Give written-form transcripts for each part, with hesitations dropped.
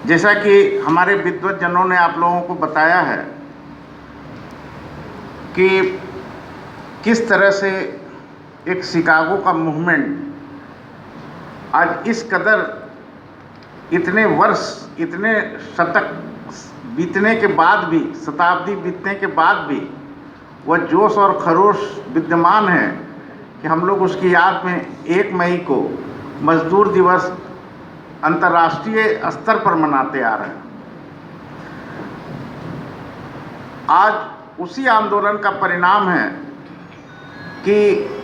जैसा कि हमारे विद्वज्जनों ने आप लोगों को बताया है कि किस तरह से एक शिकागो का मूवमेंट आज इस कदर इतने वर्ष, इतने शतक बीतने के बाद भी, शताब्दी बीतने के बाद भी वह जोश और खरोश विद्यमान है कि हम लोग उसकी याद में 1 मई को मजदूर दिवस अंतर्राष्ट्रीय स्तर पर मनाते आ रहे हैं। आज उसी आंदोलन का परिणाम है कि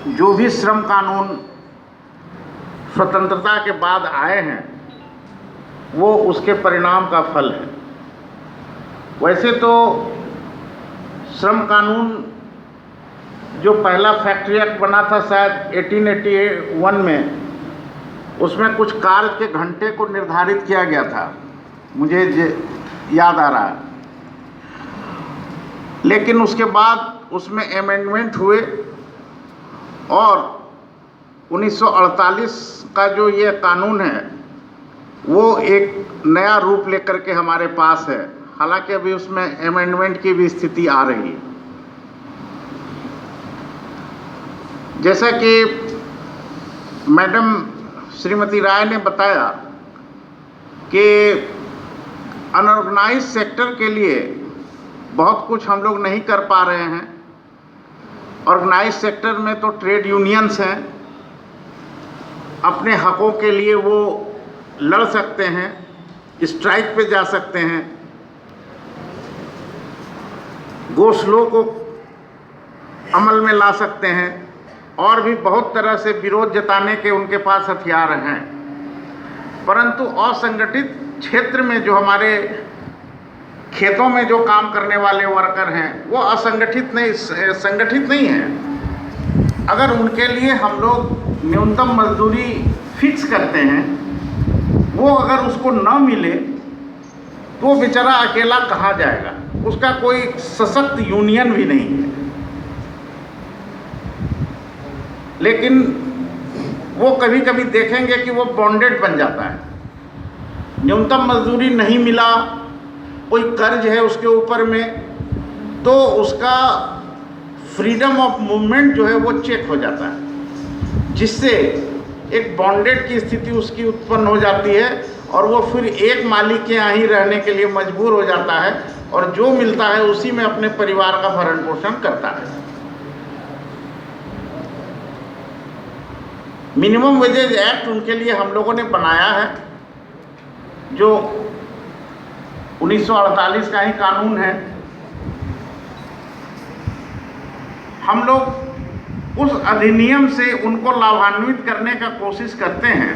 जो भी श्रम कानून स्वतंत्रता के बाद आए हैं वो उसके परिणाम का फल है। वैसे तो श्रम कानून जो पहला फैक्ट्री एक्ट बना था शायद 1881 में, उसमें कुछ कार्य के घंटे को निर्धारित किया गया था, मुझे याद आ रहा है। लेकिन उसके बाद उसमें अमेंडमेंट हुए और 1948 का जो ये कानून है वो एक नया रूप लेकर के हमारे पास है। हालांकि अभी उसमें अमेंडमेंट की भी स्थिति आ रही है। जैसा कि मैडम श्रीमती राय ने बताया कि अनऑर्गेनाइज सेक्टर के लिए बहुत कुछ हम लोग नहीं कर पा रहे हैं। ऑर्गेनाइज सेक्टर में तो ट्रेड यूनियंस हैं, अपने हकों के लिए वो लड़ सकते हैं, स्ट्राइक पे जा सकते हैं, गो स्लो को अमल में ला सकते हैं और भी बहुत तरह से विरोध जताने के उनके पास हथियार हैं। परंतु असंगठित क्षेत्र में जो हमारे खेतों में जो काम करने वाले वर्कर हैं वो संगठित नहीं हैं। अगर उनके लिए हम लोग न्यूनतम मजदूरी फिक्स करते हैं, वो अगर उसको न मिले तो बेचारा अकेला कहाँ जाएगा, उसका कोई सशक्त यूनियन भी नहीं है। लेकिन वो कभी कभी देखेंगे कि वो बॉन्डेड बन जाता है। न्यूनतम मजदूरी नहीं मिला, कोई कर्ज है उसके ऊपर में, तो उसका फ्रीडम ऑफ मूवमेंट जो है वो चेक हो जाता है, जिससे एक बॉन्डेड की स्थिति उसकी उत्पन्न हो जाती है और वो फिर एक मालिक के यहाँ ही रहने के लिए मजबूर हो जाता है और जो मिलता है उसी में अपने परिवार का भरण पोषण करता है। मिनिमम वेजेज एक्ट उनके लिए हम लोगों ने बनाया है, जो 1948 का ही कानून है। हम लोग उस अधिनियम से उनको लाभान्वित करने का कोशिश करते हैं,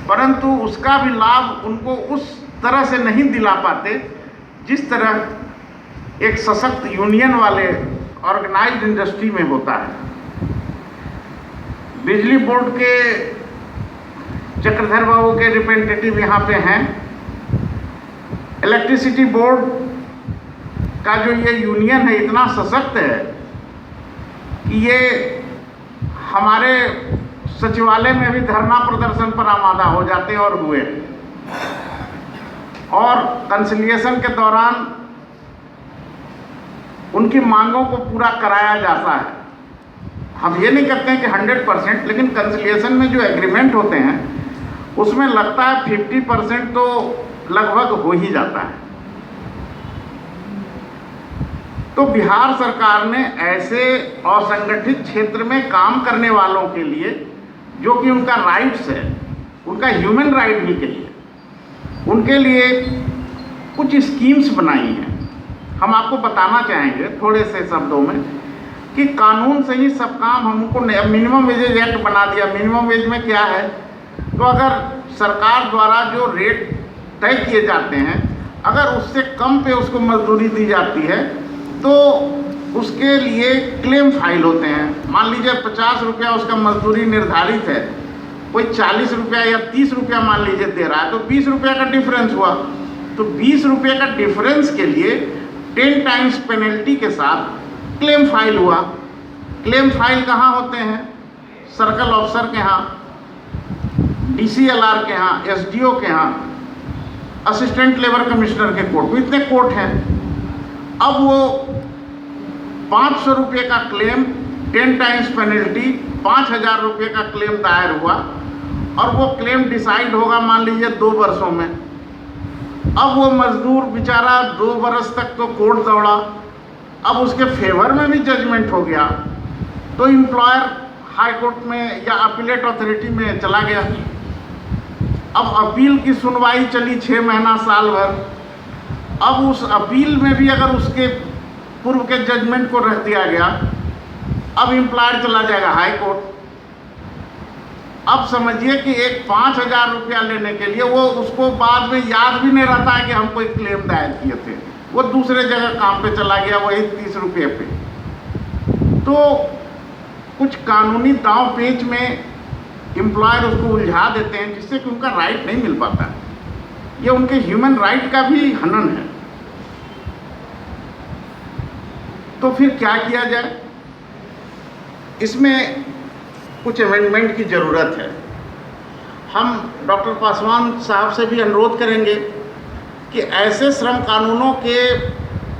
परंतु उसका भी लाभ उनको उस तरह से नहीं दिला पाते जिस तरह एक सशक्त यूनियन वाले ऑर्गेनाइज्ड इंडस्ट्री में होता है। बिजली बोर्ड के चक्रधर बाबू के रिप्रेजेंटेटिव यहाँ पे हैं। इलेक्ट्रिसिटी बोर्ड का जो ये यूनियन है इतना सशक्त है कि ये हमारे सचिवालय में भी धरना प्रदर्शन पर आमादा हो जाते और हुए, और कंसिलिएशन के दौरान उनकी मांगों को पूरा कराया जाता है। हम ये नहीं कहते हैं कि 100%, लेकिन कंसिलिएशन में जो एग्रीमेंट होते हैं उसमें लगता है 50% तो लगभग हो ही जाता है। तो बिहार सरकार ने ऐसे असंगठित क्षेत्र में काम करने वालों के लिए, जो कि उनका राइट्स है, उनका ह्यूमन राइट भी के लिए, उनके लिए कुछ स्कीम्स बनाई हैं। हम आपको बताना चाहेंगे थोड़े से शब्दों में कि कानून से ही सब काम हमको मिनिमम वेजेज एक्ट बना दिया। मिनिमम वेज में क्या है, तो अगर सरकार द्वारा जो रेट तय किए जाते हैं, अगर उससे कम पे उसको मजदूरी दी जाती है तो उसके लिए क्लेम फाइल होते हैं। मान लीजिए 50 रुपया उसका मजदूरी निर्धारित है, कोई 40 रुपया या 30 रुपया मान लीजिए दे रहा है, तो 20 रुपया का डिफरेंस हुआ। तो 20 रुपये का डिफरेंस के लिए 10 टाइम्स पेनल्टी के साथ क्लेम फाइल हुआ। क्लेम फाइल कहाँ होते हैं? सर्कल ऑफिसर के यहाँ, DCLR के यहाँ, SDO के यहाँ। असिस्टेंट लेबर कमिश्नर के कोर्ट में, इतने कोर्ट हैं। अब वो 500 रुपये का क्लेम, 10 टाइम्स पेनल्टी, 5,000 रुपये का क्लेम दायर हुआ और वो क्लेम डिसाइड होगा मान लीजिए 2 वर्षों में। अब वो मजदूर बेचारा 2 बरस तक तो कोर्ट दौड़ा, अब उसके फेवर में भी जजमेंट हो गया तो एम्प्लॉयर हाई कोर्ट में या अपीलेट अथॉरिटी में चला गया। अब अपील की सुनवाई चली 6 महीना साल भर। अब उस अपील में भी अगर उसके पूर्व के जजमेंट को रख दिया गया, अब एम्प्लॉयर चला जाएगा हाई कोर्ट। अब समझिए कि एक 5,000 रुपया लेने के लिए वो उसको बाद में याद भी नहीं रहता है कि हम कोई क्लेम दायर किए थे, वो दूसरे जगह काम पे चला गया वही 30 रुपये पे। तो कुछ कानूनी दांव पेच में एम्प्लॉयर उसको उलझा देते हैं जिससे कि उनका राइट नहीं मिल पाता। ये उनके ह्यूमन राइट का भी हनन है। तो फिर क्या किया जाए? इसमें कुछ अमेंडमेंट की ज़रूरत है। हम डॉक्टर पासवान साहब से भी अनुरोध करेंगे कि ऐसे श्रम कानूनों के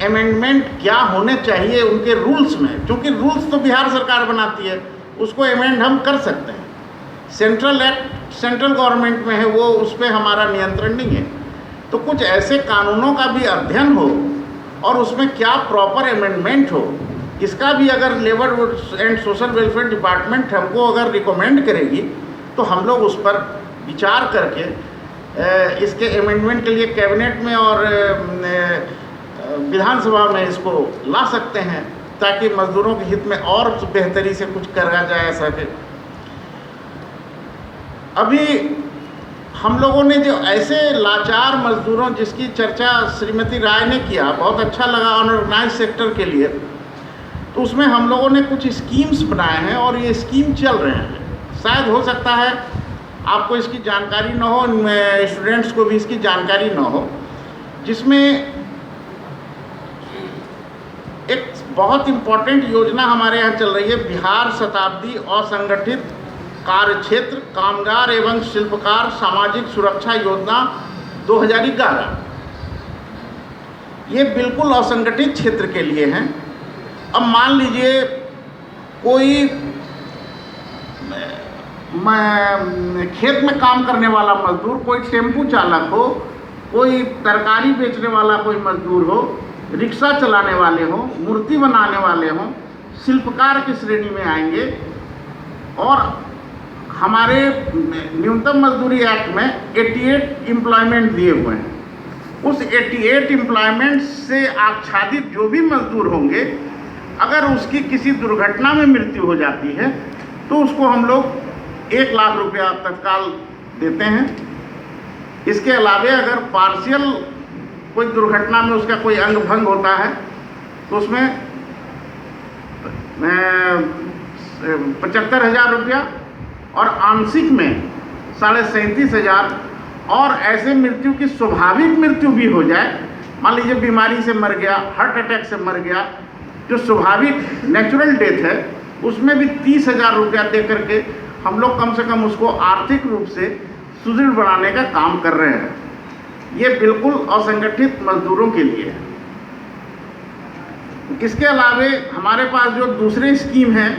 अमेंडमेंट क्या होने चाहिए उनके रूल्स में, क्योंकि रूल्स तो बिहार सरकार बनाती है, उसको अमेंड हम कर सकते हैं। सेंट्रल एक्ट सेंट्रल गवर्नमेंट में है, वो उस पर हमारा नियंत्रण नहीं है। तो कुछ ऐसे कानूनों का भी अध्ययन हो और उसमें क्या प्रॉपर अमेंडमेंट हो, इसका भी अगर labour and social welfare department हमको अगर रिकमेंड करेगी तो हम लोग उस पर विचार करके इसके अमेंडमेंट के लिए कैबिनेट में और विधानसभा में इसको ला सकते हैं ताकि मजदूरों के हित में और बेहतरी से कुछ करा जा सके। अभी हम लोगों ने जो ऐसे लाचार मजदूरों जिसकी चर्चा श्रीमती राय ने किया, बहुत अच्छा लगा अनऑर्गेनाइज सेक्टर के लिए, तो उसमें हम लोगों ने कुछ स्कीम्स बनाए हैं और ये स्कीम चल रहे हैं। शायद हो सकता है आपको इसकी जानकारी न हो, स्टूडेंट्स को भी इसकी जानकारी न हो, जिसमें एक बहुत इम्पोर्टेंट योजना हमारे यहाँ चल रही है, बिहार शताब्दी असंगठित कार्य क्षेत्र कामगार एवं शिल्पकार सामाजिक सुरक्षा योजना 2011। ये बिल्कुल असंगठित क्षेत्र के लिए हैं। अब मान लीजिए कोई खेत में काम करने वाला मजदूर, कोई टेम्पू चालक हो, कोई तरकारी बेचने वाला कोई मजदूर हो, रिक्शा चलाने वाले हो, मूर्ति बनाने वाले हों, शिल्पकार की श्रेणी में आएंगे। और हमारे न्यूनतम मजदूरी एक्ट में 88 एम्प्लॉयमेंट दिए हुए हैं। उस 88 एम्प्लॉयमेंट से आच्छादित जो भी मजदूर होंगे, अगर उसकी किसी दुर्घटना में मृत्यु हो जाती है तो उसको हम लोग 1 लाख रुपया तत्काल देते हैं। इसके अलावे अगर पार्शियल कोई दुर्घटना में उसका कोई अंग भंग होता है तो उसमें 75,000 रुपया और आंशिक में 37,500। और ऐसे मृत्यु की स्वाभाविक मृत्यु भी हो जाए, मान लीजिए बीमारी से मर गया, हार्ट अटैक से मर गया, जो स्वाभाविक नेचुरल डेथ है, उसमें भी 30,000 रुपया दे करके हम लोग कम से कम उसको आर्थिक रूप से सुदृढ़ बनाने का काम कर रहे हैं। ये बिल्कुल असंगठित मजदूरों के लिए है। इसके अलावे हमारे पास जो दूसरी स्कीम है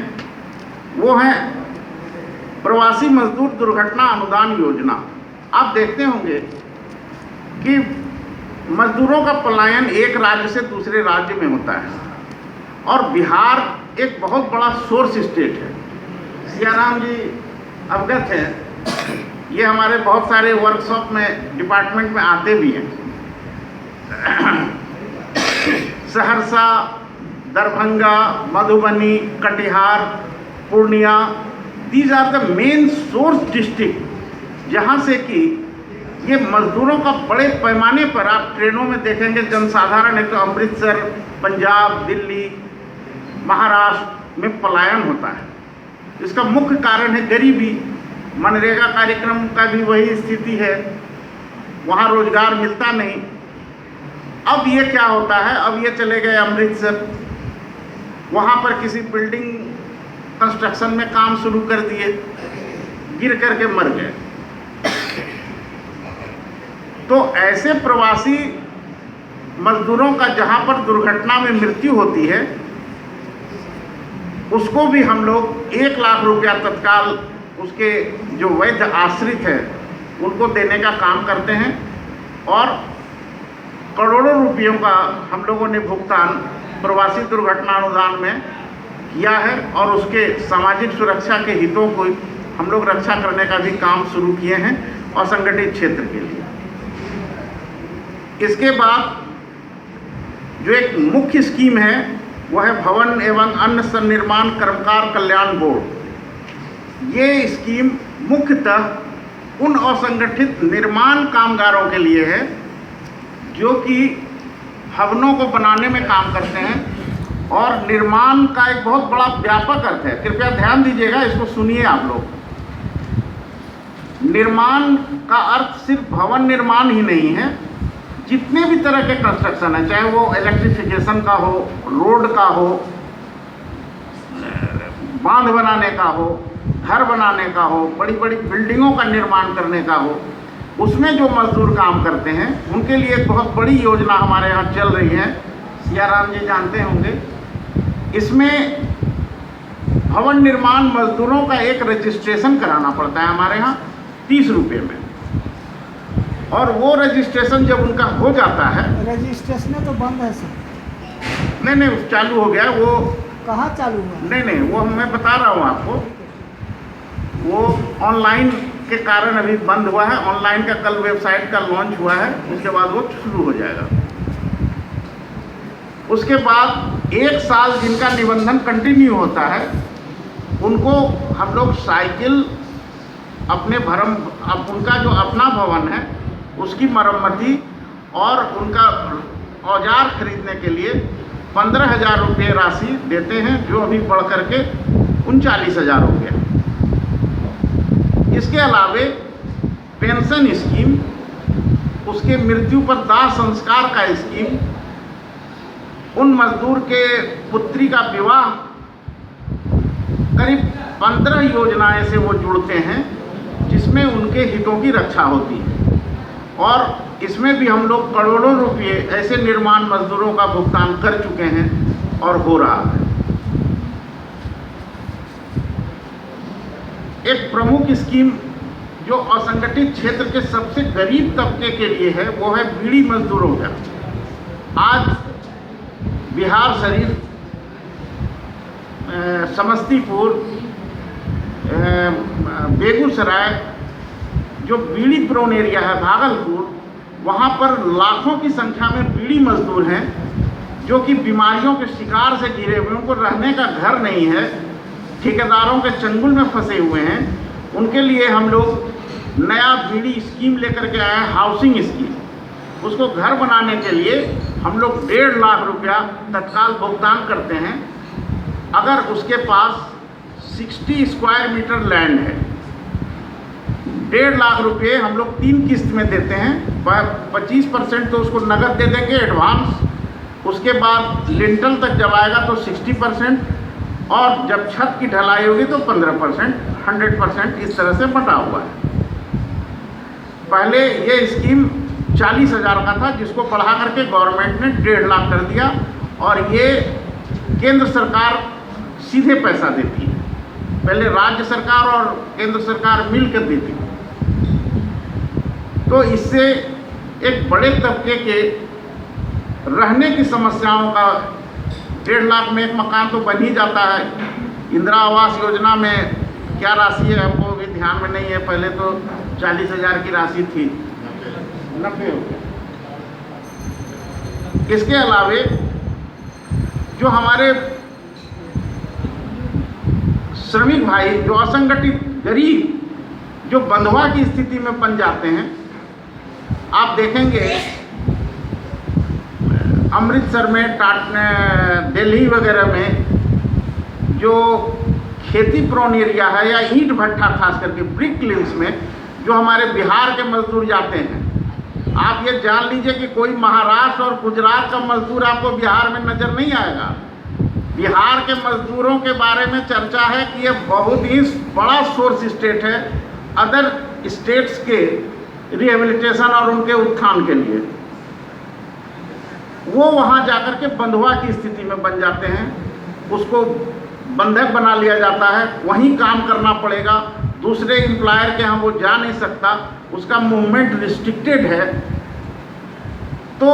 वो है प्रवासी मजदूर दुर्घटना अनुदान योजना। आप देखते होंगे कि मजदूरों का पलायन एक राज्य से दूसरे राज्य में होता है और बिहार एक बहुत बड़ा सोर्स स्टेट है। सियाराम जी अवगत हैं, ये हमारे बहुत सारे वर्कशॉप में डिपार्टमेंट में आते भी हैं। Saharsa, Darbhanga, Madhubani, Katihar, Purnia, these are the main source district जहाँ से कि ये मजदूरों का बड़े पैमाने पर आप ट्रेनों में देखेंगे जनसाधारण एक तो अमृतसर, पंजाब, दिल्ली, महाराष्ट्र में पलायन होता है। इसका मुख्य कारण है गरीबी। मनरेगा कार्यक्रम का भी वही स्थिति है, वहाँ रोजगार मिलता नहीं। अब ये क्या होता है, अब ये चले गए अमृतसर, वहाँ पर किसी बिल्डिंग कंस्ट्रक्शन में काम शुरू कर दिए, गिर करके मर गए। तो ऐसे प्रवासी मजदूरों का जहाँ पर दुर्घटना में मृत्यु होती है उसको भी हम लोग 1 लाख रुपया तत्काल उसके जो वैध आश्रित है उनको देने का काम करते हैं और करोड़ों रुपयों का हम लोगों ने भुगतान प्रवासी दुर्घटना अनुदान में किया है और उसके सामाजिक सुरक्षा के हितों को हम लोग रक्षा करने का भी काम शुरू किए हैं असंगठित क्षेत्र के लिए। इसके बाद जो एक मुख्य स्कीम है वो है भवन एवं अन्य सन्निर्माण कर्मकार कल्याण बोर्ड। ये स्कीम मुख्यतः उन असंगठित निर्माण कामगारों के लिए है जो कि भवनों को बनाने में काम करते हैं और निर्माण का एक बहुत बड़ा व्यापक अर्थ है। कृपया ध्यान दीजिएगा, इसको सुनिए आप लोग। निर्माण का अर्थ सिर्फ भवन निर्माण ही नहीं है, जितने भी तरह के कंस्ट्रक्शन है, चाहे वो इलेक्ट्रिफिकेशन का हो, रोड का हो, बांध बनाने का हो, घर बनाने का हो, बड़ी बड़ी बिल्डिंगों का निर्माण करने का हो, उसमें जो मजदूर काम करते हैं उनके लिए एक बहुत बड़ी योजना हमारे यहाँ चल रही है। सियाराम जी जानते होंगे। इसमें भवन निर्माण मजदूरों का एक रजिस्ट्रेशन कराना पड़ता है हमारे यहाँ 30 रुपये में, और वो रजिस्ट्रेशन जब उनका हो जाता है, रजिस्ट्रेशन तो बंद है सर? नहीं चालू हो गया। वो कहाँ चालू हुआ? नहीं वो मैं बता रहा हूँ आपको, वो ऑनलाइन के कारण अभी बंद हुआ है। ऑनलाइन का कल वेबसाइट का लॉन्च हुआ है, उसके बाद वो शुरू हो जाएगा। उसके बाद 1 साल जिनका निबंधन कंटिन्यू होता है उनको हम लोग साइकिल अपने उनका जो अपना भवन है उसकी मरम्मती और उनका औजार खरीदने के लिए 15,000 रुपये राशि देते हैं, जो अभी बढ़ करके 39,000 हो गया। इसके अलावे पेंशन स्कीम, उसके मृत्यु पर दाह संस्कार का स्कीम, उन मजदूर के पुत्री का विवाह, करीब 15 योजनाएं से वो जुड़ते हैं जिसमें उनके हितों की रक्षा होती है। और इसमें भी हम लोग करोड़ों रुपये ऐसे निर्माण मजदूरों का भुगतान कर चुके हैं और हो रहा है। एक प्रमुख स्कीम जो असंगठित क्षेत्र के सबसे गरीब तबके के लिए है वो है बीड़ी मजदूरों का। आज बिहार शरीफ, समस्तीपुर, बेगूसराय, जो बीड़ी प्रोन एरिया है, भागलपुर, वहाँ पर लाखों की संख्या में बीड़ी मजदूर हैं जो कि बीमारियों के शिकार से घिरे हुए, उनको रहने का घर नहीं है, ठेकेदारों के चंगुल में फंसे हुए हैं। उनके लिए हम लोग नया बीड़ी स्कीम लेकर के आए हैं, हाउसिंग स्कीम। उसको घर बनाने के लिए हम लोग 1.5 लाख रुपया तत्काल भुगतान करते हैं अगर उसके पास 60 स्क्वायर मीटर लैंड है। 1.5 लाख रुपये हम लोग 3 किस्त में देते हैं। 25% तो उसको नगद दे देंगे एडवांस, उसके बाद लिंटल तक जब आएगा तो 60%, और जब छत की ढलाई होगी तो 15%, 100% इस तरह से बटा हुआ है। पहले ये स्कीम 40,000 का था, जिसको बढ़ा करके गवर्नमेंट ने 1.5 लाख कर दिया, और ये केंद्र सरकार सीधे पैसा देती है। पहले राज्य सरकार और केंद्र सरकार मिलकर देती है। तो इससे एक बड़े तबके के रहने की समस्याओं का 1.5 लाख में एक मकान तो बन ही जाता है। इंदिरा आवास योजना में क्या राशि है हमको भी ध्यान में नहीं है, पहले तो 40,000 की राशि थी, 90 हो गया। इसके अलावे जो हमारे श्रमिक भाई जो असंगठित गरीब जो बंधुआ की स्थिति में बन जाते हैं, आप देखेंगे अमृतसर में, दिल्ली वगैरह में जो खेती प्रोन एरिया है या ईंट भट्ठा, खास करके ब्रिक क्लिम्स में जो हमारे बिहार के मजदूर जाते हैं, आप ये जान लीजिए कि कोई महाराष्ट्र और गुजरात का मजदूर आपको बिहार में नज़र नहीं आएगा। बिहार के मजदूरों के बारे में चर्चा है कि ये बहुत ही बड़ा सोर्स स्टेट है। अदर स्टेट्स के रिहेबिलिटेशन और उनके उत्थान के लिए, वो वहाँ जाकर के बंधुआ की स्थिति में बन जाते हैं, उसको बंधक बना लिया जाता है, वहीं काम करना पड़ेगा, दूसरे एम्प्लॉयर के यहाँ वो जा नहीं सकता, उसका मूवमेंट रिस्ट्रिक्टेड है। तो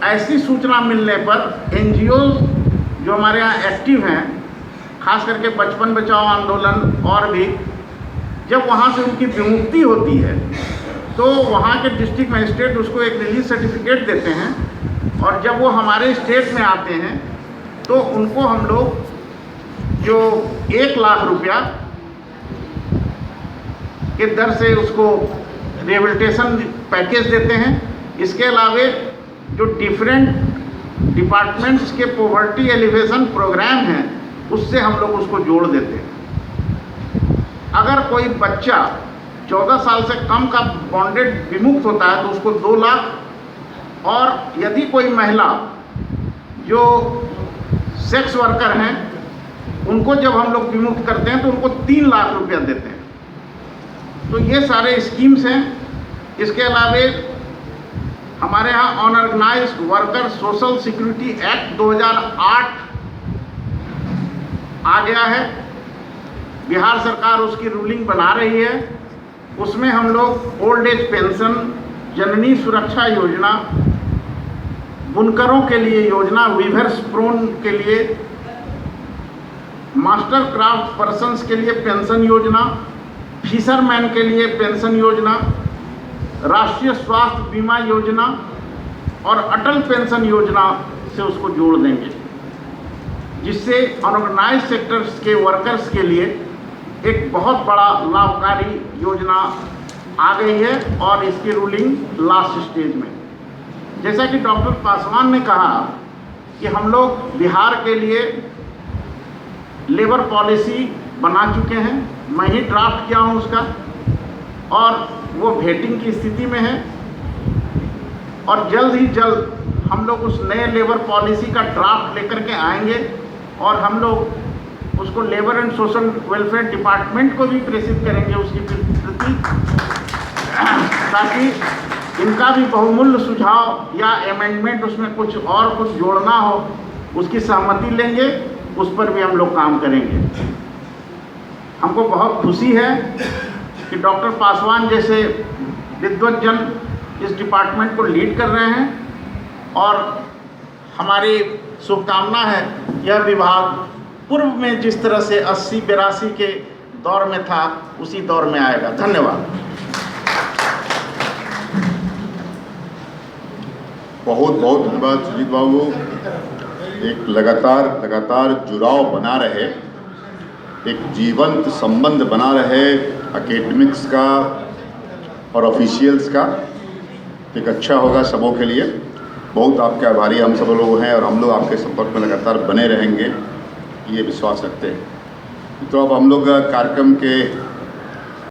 ऐसी सूचना मिलने पर एनजीओ जो हमारे यहाँ एक्टिव हैं, खास करके बचपन बचाओ आंदोलन और भी, जब वहाँ से उनकी विमुक्ति होती है तो वहाँ के डिस्ट्रिक्ट मजिस्ट्रेट उसको एक रिलीज सर्टिफिकेट देते हैं, और जब वो हमारे स्टेट में आते हैं तो उनको हम लोग जो 1 लाख रुपया के दर से उसको रिहेबिलिटेशन पैकेज देते हैं। इसके अलावे जो डिफरेंट डिपार्टमेंट्स के पॉवर्टी एलिवेशन प्रोग्राम हैं, उससे हम लोग उसको जोड़ देते हैं। अगर कोई बच्चा 14 साल से कम का बॉन्डेड विमुक्त होता है तो उसको 2 लाख, और यदि कोई महिला जो सेक्स वर्कर हैं उनको जब हम लोग विमुक्त करते हैं तो उनको 3 लाख रुपया देते हैं। तो ये सारे स्कीम्स हैं। इसके अलावे हमारे यहाँ unorganised worker social security act 2008 आ गया है, बिहार सरकार उसकी रूलिंग बना रही है। उसमें हम लोग ओल्ड एज पेंशन, जननी सुरक्षा योजना, बुनकरों के लिए योजना, वीवर्स प्रोन के लिए, मास्टर क्राफ्ट पर्सन्स के लिए पेंशन योजना, फिशरमैन के लिए पेंशन योजना, राष्ट्रीय स्वास्थ्य बीमा योजना और अटल पेंशन योजना से उसको जोड़ देंगे, जिससे अनऑर्गेनाइज्ड सेक्टर्स के वर्कर्स के लिए एक बहुत बड़ा लाभकारी योजना आ गई है और इसकी रूलिंग लास्ट स्टेज में। जैसा कि डॉक्टर पासवान ने कहा कि हम लोग बिहार के लिए लेबर पॉलिसी बना चुके हैं, मैं ही ड्राफ्ट किया हूँ उसका, और वो वेटिंग की स्थिति में है, और जल्द ही जल्द हम लोग उस नए लेबर पॉलिसी का ड्राफ्ट लेकर के आएंगे, और हम लोग उसको labour and social welfare department को भी प्रेषित करेंगे उसकी प्रति, ताकि इनका भी बहुमूल्य सुझाव या अमेंडमेंट उसमें कुछ और कुछ जोड़ना हो, उसकी सहमति लेंगे, उस पर भी हम लोग काम करेंगे। हमको बहुत खुशी है कि डॉक्टर पासवान जैसे विद्वज्जन इस डिपार्टमेंट को लीड कर रहे हैं, और हमारी शुभकामना है यह विभाग पूर्व में जिस तरह से 80-82 के दौर में था उसी दौर में आएगा। धन्यवाद। बहुत बहुत धन्यवाद सुजीत बाबू। एक लगातार जुड़ाव बना रहे, एक जीवंत संबंध बना रहे एकेडमिक्स का और ऑफिशियल्स का, एक अच्छा होगा सबों के लिए। बहुत आपके आभारी हम सब लोग हैं, और हम लोग आपके संपर्क में लगातार बने रहेंगे, ये विश्वास रखते हैं। तो अब हम लोग कार्यक्रम के